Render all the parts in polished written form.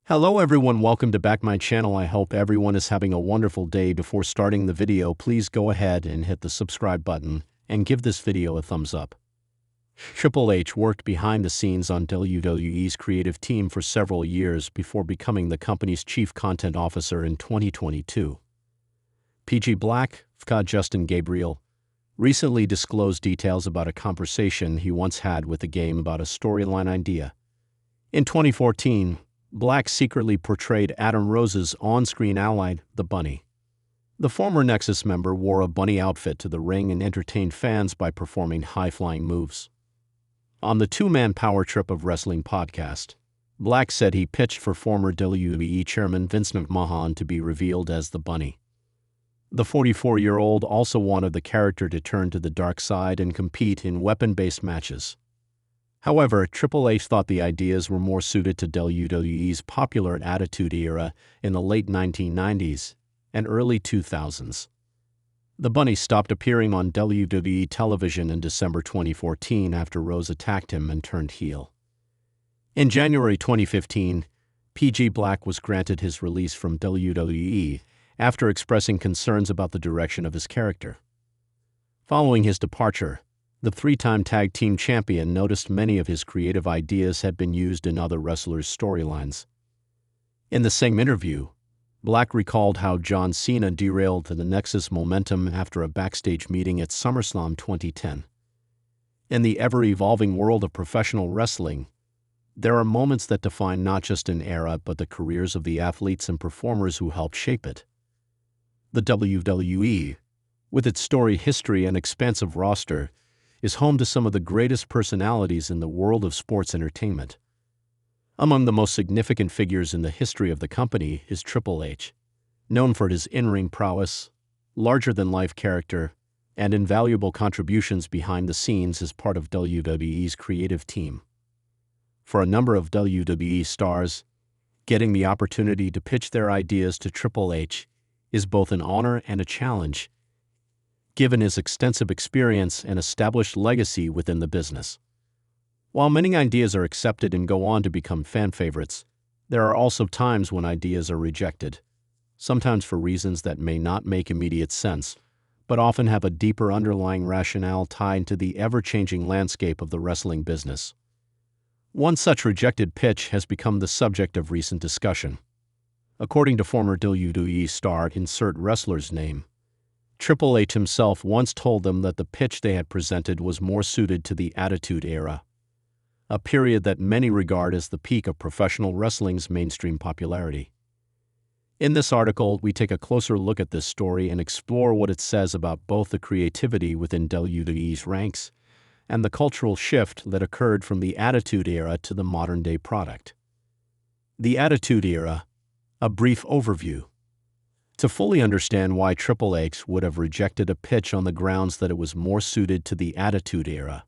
Hello everyone, welcome to back my channel. I hope everyone is having a wonderful day. Before starting the video, please go ahead and hit the subscribe button and give this video a thumbs up. Triple H worked behind the scenes on WWE's creative team for several years before becoming the company's chief content officer in 2022. PG Black, FK Justin Gabriel, recently disclosed details about a conversation he once had with the game about a storyline idea. In 2014, Black secretly portrayed Adam Rose's on-screen ally, the Bunny. The former Nexus member wore a bunny outfit to the ring and entertained fans by performing high-flying moves. On the Two-Man Power Trip of Wrestling podcast, Black said he pitched for former WWE chairman Vince McMahon to be revealed as the Bunny. The 44-year-old also wanted the character to turn to the dark side and compete in weapon-based matches. However, Triple H thought the ideas were more suited to WWE's popular Attitude Era in the late 1990s and early 2000s. The Bunny stopped appearing on WWE television in December 2014 after Rose attacked him and turned heel. In January 2015, PG Black was granted his release from WWE after expressing concerns about the direction of his character. Following his departure, the three-time tag team champion noticed many of his creative ideas had been used in other wrestlers' storylines. In the same interview, Black recalled how John Cena derailed the Nexus momentum after a backstage meeting at SummerSlam 2010. In the ever-evolving world of professional wrestling, there are moments that define not just an era but the careers of the athletes and performers who helped shape it. The WWE, with its storied history and expansive roster, is home to some of the greatest personalities in the world of sports entertainment. Among the most significant figures in the history of the company is Triple H, known for his in-ring prowess, larger-than-life character, and invaluable contributions behind the scenes as part of WWE's creative team. For a number of WWE stars, getting the opportunity to pitch their ideas to Triple H is both an honor and a challenge, given his extensive experience and established legacy within the business. While many ideas are accepted and go on to become fan favorites, there are also times when ideas are rejected, sometimes for reasons that may not make immediate sense, but often have a deeper underlying rationale tied to the ever-changing landscape of the wrestling business. One such rejected pitch has become the subject of recent discussion. According to former WWE star insert wrestler's name, Triple H himself once told them that the pitch they had presented was more suited to the Attitude Era, a period that many regard as the peak of professional wrestling's mainstream popularity. In this article, we take a closer look at this story and explore what it says about both the creativity within WWE's ranks and the cultural shift that occurred from the Attitude Era to the modern-day product. The Attitude Era, a brief overview. To fully understand why Triple H would have rejected a pitch on the grounds that it was more suited to the Attitude Era,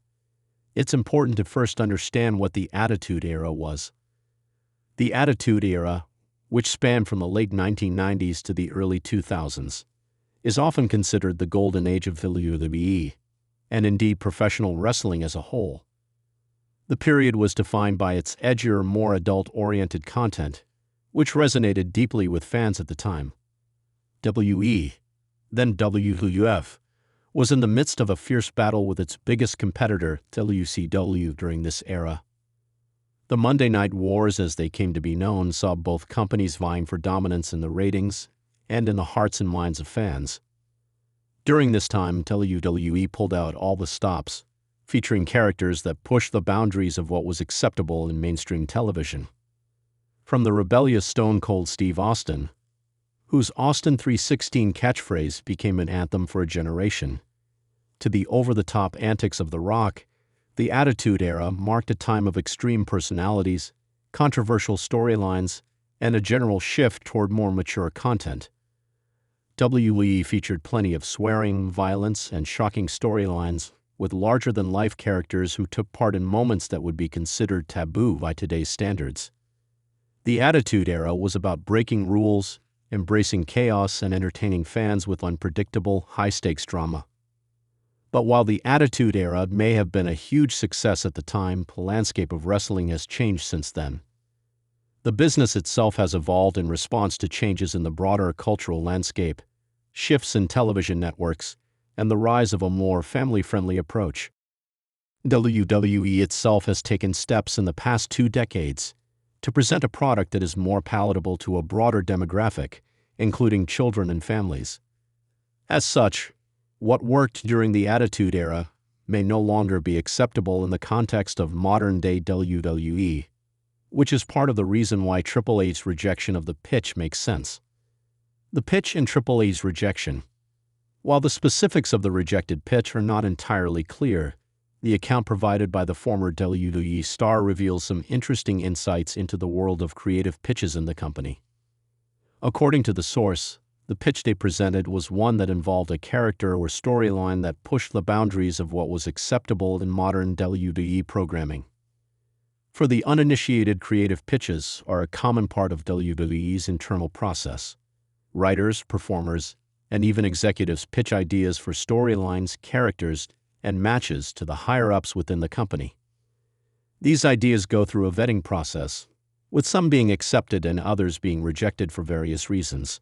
it's important to first understand what the Attitude Era was. The Attitude Era, which spanned from the late 1990s to the early 2000s, is often considered the golden age of WWE, and indeed professional wrestling as a whole. The period was defined by its edgier, more adult-oriented content, which resonated deeply with fans at the time. WE, then WWF, was in the midst of a fierce battle with its biggest competitor, WCW, during this era. The Monday Night Wars, as they came to be known, saw both companies vying for dominance in the ratings and in the hearts and minds of fans. During this time, WWE pulled out all the stops, featuring characters that pushed the boundaries of what was acceptable in mainstream television. From the rebellious Stone Cold Steve Austin, whose Austin 3:16 catchphrase became an anthem for a generation, to the over-the-top antics of The Rock, the Attitude Era marked a time of extreme personalities, controversial storylines, and a general shift toward more mature content. WWE featured plenty of swearing, violence, and shocking storylines, with larger-than-life characters who took part in moments that would be considered taboo by today's standards. The Attitude Era was about breaking rules, embracing chaos, and entertaining fans with unpredictable, high-stakes drama. But while the Attitude Era may have been a huge success at the time, the landscape of wrestling has changed since then. The business itself has evolved in response to changes in the broader cultural landscape, shifts in television networks, and the rise of a more family-friendly approach. WWE itself has taken steps in the past 2 decades to present a product that is more palatable to a broader demographic, including children and families. As such, what worked during the Attitude Era may no longer be acceptable in the context of modern-day WWE, which is part of the reason why Triple H's rejection of the pitch makes sense. The pitch and Triple H's rejection. While the specifics of the rejected pitch are not entirely clear, the account provided by the former WWE star reveals some interesting insights into the world of creative pitches in the company. According to the source, the pitch they presented was one that involved a character or storyline that pushed the boundaries of what was acceptable in modern WWE programming. For the uninitiated, creative pitches are a common part of WWE's internal process. Writers, performers, and even executives pitch ideas for storylines, characters, and matches to the higher-ups within the company. These ideas go through a vetting process, with some being accepted and others being rejected for various reasons.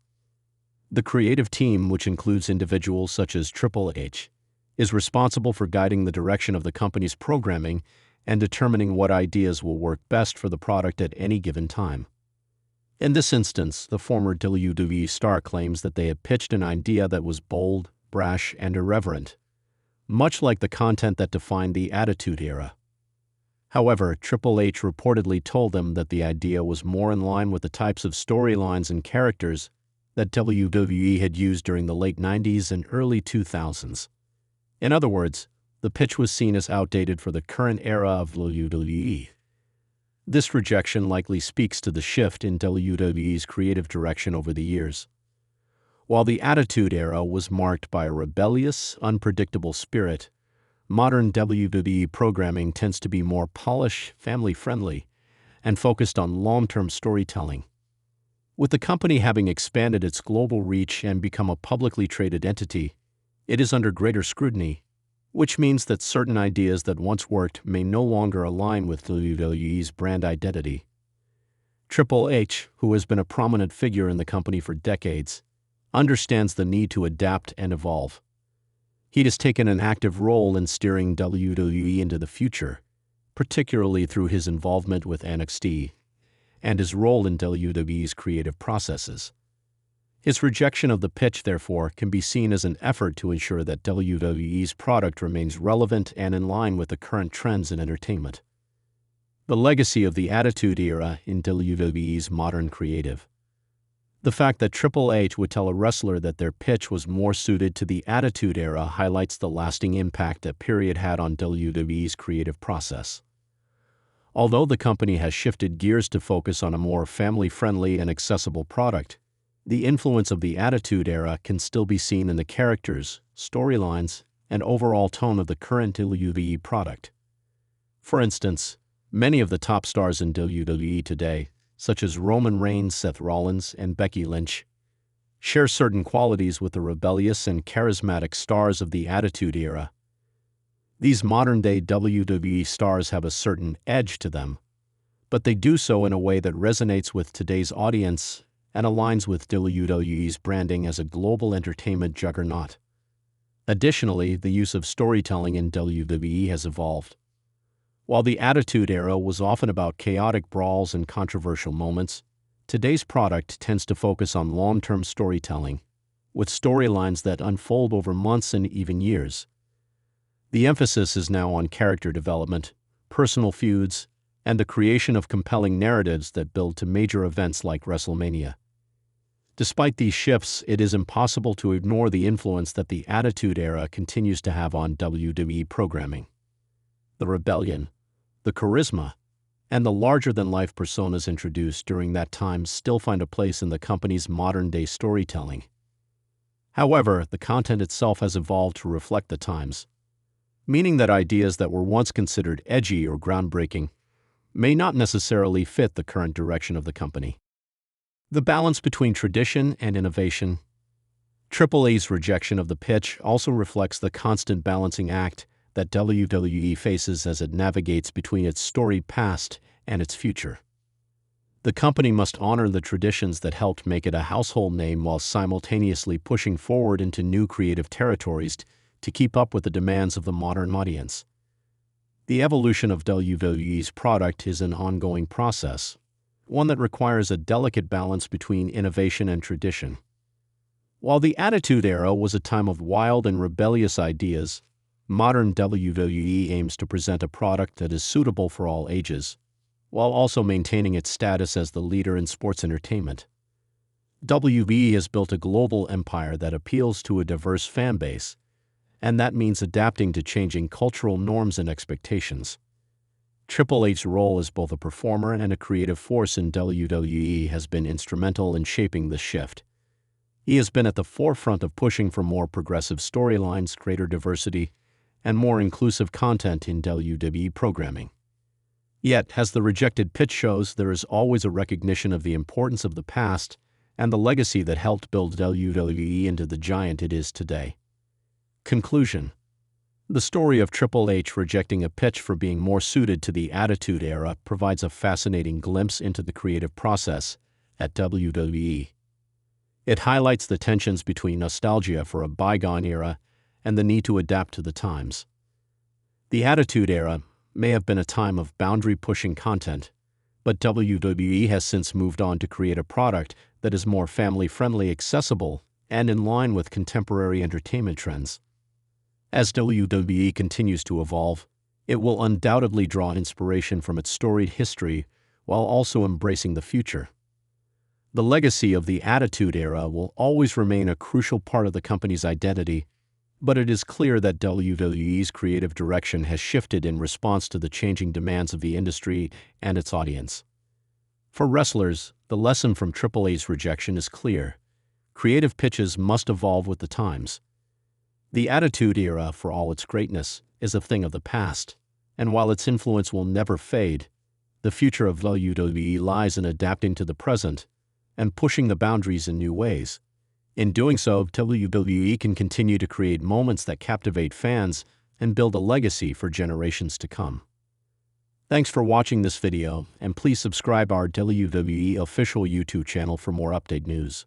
The creative team, which includes individuals such as Triple H, is responsible for guiding the direction of the company's programming and determining what ideas will work best for the product at any given time. In this instance, the former WWE star claims that they had pitched an idea that was bold, brash, and irreverent, much like the content that defined the Attitude Era. However, Triple H reportedly told them that the idea was more in line with the types of storylines and characters that WWE had used during the late 90s and early 2000s. In other words, the pitch was seen as outdated for the current era of WWE. This rejection likely speaks to the shift in WWE's creative direction over the years. While the Attitude Era was marked by a rebellious, unpredictable spirit, modern WWE programming tends to be more polished, family-friendly, and focused on long-term storytelling. With the company having expanded its global reach and become a publicly traded entity, it is under greater scrutiny, which means that certain ideas that once worked may no longer align with WWE's brand identity. Triple H, who has been a prominent figure in the company for decades, understands the need to adapt and evolve. He has taken an active role in steering WWE into the future, particularly through his involvement with NXT and his role in WWE's creative processes. His rejection of the pitch, therefore, can be seen as an effort to ensure that WWE's product remains relevant and in line with the current trends in entertainment. The legacy of the Attitude Era in WWE's modern creative. The fact that Triple H would tell a wrestler that their pitch was more suited to the Attitude Era highlights the lasting impact that period had on WWE's creative process. Although the company has shifted gears to focus on a more family-friendly and accessible product, the influence of the Attitude Era can still be seen in the characters, storylines, and overall tone of the current WWE product. For instance, many of the top stars in WWE today, such as Roman Reigns, Seth Rollins, and Becky Lynch, share certain qualities with the rebellious and charismatic stars of the Attitude Era. These modern-day WWE stars have a certain edge to them, but they do so in a way that resonates with today's audience and aligns with WWE's branding as a global entertainment juggernaut. Additionally, the use of storytelling in WWE has evolved. While the Attitude Era was often about chaotic brawls and controversial moments, today's product tends to focus on long-term storytelling, with storylines that unfold over months and even years. The emphasis is now on character development, personal feuds, and the creation of compelling narratives that build to major events like WrestleMania. Despite these shifts, it is impossible to ignore the influence that the Attitude Era continues to have on WWE programming. The rebellion, the charisma, and the larger-than-life personas introduced during that time still find a place in the company's modern-day storytelling. However, the content itself has evolved to reflect the times, meaning that ideas that were once considered edgy or groundbreaking may not necessarily fit the current direction of the company. The balance between tradition and innovation. Triple H's rejection of the pitch also reflects the constant balancing act that WWE faces as it navigates between its storied past and its future. The company must honor the traditions that helped make it a household name while simultaneously pushing forward into new creative territories to keep up with the demands of the modern audience. The evolution of WWE's product is an ongoing process, one that requires a delicate balance between innovation and tradition. While the Attitude Era was a time of wild and rebellious ideas, modern WWE aims to present a product that is suitable for all ages, while also maintaining its status as the leader in sports entertainment. WWE has built a global empire that appeals to a diverse fan base, and that means adapting to changing cultural norms and expectations. Triple H's role as both a performer and a creative force in WWE has been instrumental in shaping this shift. He has been at the forefront of pushing for more progressive storylines, greater diversity, and more inclusive content in WWE programming. Yet, as the rejected pitch shows, there is always a recognition of the importance of the past and the legacy that helped build WWE into the giant it is today. Conclusion: the story of Triple H rejecting a pitch for being more suited to the Attitude Era provides a fascinating glimpse into the creative process at WWE. It highlights the tensions between nostalgia for a bygone era and the need to adapt to the times. The Attitude Era may have been a time of boundary-pushing content, but WWE has since moved on to create a product that is more family-friendly, accessible, and in line with contemporary entertainment trends. As WWE continues to evolve, it will undoubtedly draw inspiration from its storied history while also embracing the future. The legacy of the Attitude Era will always remain a crucial part of the company's identity, but it is clear that WWE's creative direction has shifted in response to the changing demands of the industry and its audience. For wrestlers, the lesson from Triple H's rejection is clear. Creative pitches must evolve with the times. The Attitude Era, for all its greatness, is a thing of the past, and while its influence will never fade, the future of WWE lies in adapting to the present and pushing the boundaries in new ways. In doing so, WWE can continue to create moments that captivate fans and build a legacy for generations to come. Thanks for watching this video, and please subscribe our WWE official YouTube channel for more update news.